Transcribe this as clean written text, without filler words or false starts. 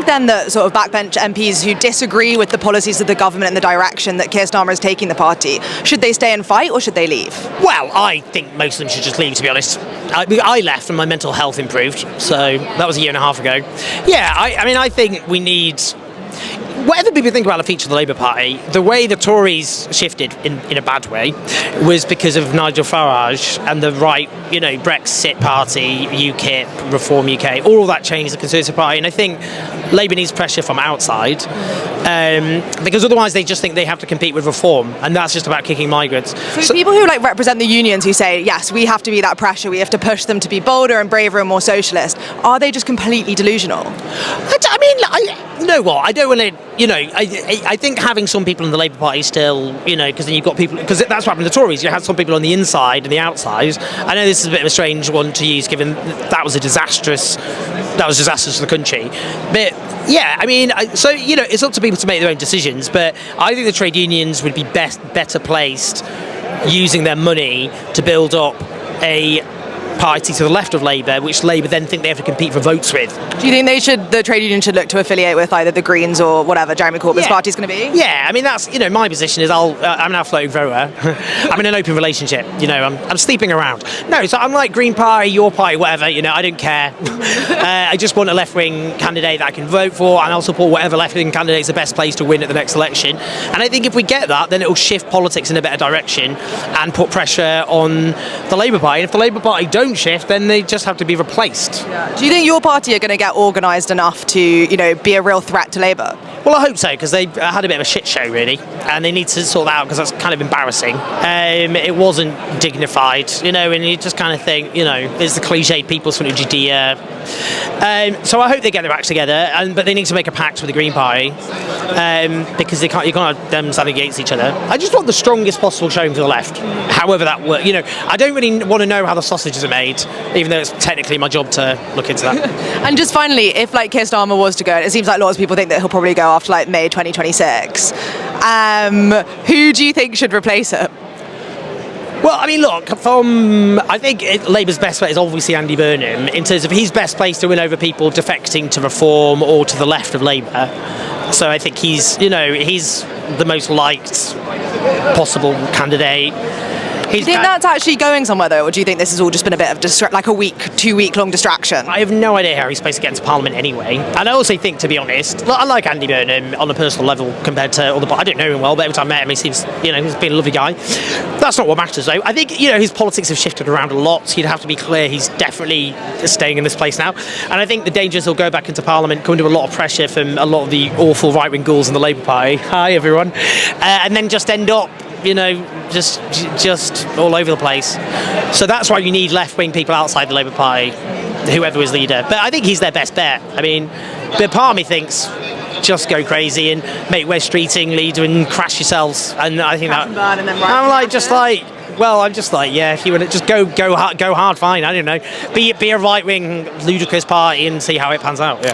then that sort of backbench MPs who disagree with the policies of the government and the direction that Keir Starmer is taking the party, should they stay and fight or should they leave? Well, I think most of them should just leave, to be honest. I left and my mental health improved, so that was a year and a half ago. Yeah, I mean, I think we need... Whatever people think about the future of the Labour Party, the way the Tories shifted in a bad way was because of Nigel Farage and the right, Brexit Party, UKIP, Reform UK, all of that changed the Conservative Party. And I think Labour needs pressure from outside because otherwise they just think they have to compete with Reform, and that's just about kicking migrants. So people who represent the unions who say, yes, we have to be that pressure, we have to push them to be bolder and braver and more socialist, are they just completely delusional? You know what? I don't want to. I think having some people in the Labour Party still, because then you've got people, because that's what happened to the Tories. You had some people on the inside and the outside. I know this is a bit of a strange one to use, given that was disastrous for the country. But yeah, it's up to people to make their own decisions. But I think the trade unions would be better placed using their money to build up a party to the left of Labour, which Labour then think they have to compete for votes with. Do you think the trade union should look to affiliate with either the Greens or whatever Jeremy Corbyn's party is going to be? Yeah, that's, my position is I'm now floating everywhere. I'm in an open relationship, I'm sleeping around. No, so I'm like Green Party, your party, whatever, I don't care. I just want a left-wing candidate that I can vote for, and I'll support whatever left-wing candidate is the best place to win at the next election. And I think if we get that, then it'll shift politics in a better direction and put pressure on the Labour Party. And if the Labour Party don't shift, then they just have to be replaced. Yeah. Do you think your party are going to get organised enough to, be a real threat to Labour? Well, I hope so, because they had a bit of a shit show, really, and they need to sort that out, because that's kind of embarrassing. It wasn't dignified, and you just kind of think, there's the cliched people's front of Judea. So I hope they get their acts together, but they need to make a pact with the Green Party, because you can't have them standing against each other. I just want the strongest possible showing for the left, however that works. I don't really want to know how the sausages are made, even though it's technically my job to look into that. And just finally, if Keir Starmer was to go, it seems like lots of people think that he'll probably go after May 2026. Who do you think should replace him? Well, look, I think Labour's best bet is obviously Andy Burnham, in terms of he's best placed to win over people defecting to Reform or to the left of Labour. So I think he's the most liked possible candidate. Do you think that's actually going somewhere, though, or do you think this has all just been a bit of a 2-week-long distraction? I have no idea how he's supposed to get into Parliament anyway. And I also think, to be honest, I like Andy Burnham on a personal level compared to other. I don't know him well, but every time I met him, he seems, he's been a lovely guy. That's not what matters, though. I think, his politics have shifted around a lot. So you'd have to be clear he's definitely staying in this place now. And I think the danger is he'll go back into Parliament, come under a lot of pressure from a lot of the awful right-wing ghouls in the Labour Party. Hi, everyone. And then just end up just all over the place. So that's why you need left-wing people outside the Labour Party, whoever is leader. But I think he's their best bet. But part of me thinks just go crazy and make West Streeting leader and crash yourselves. And I think that. Yeah, if you want to just go hard, fine. I don't know. Be a right-wing ludicrous party and see how it pans out. Yeah.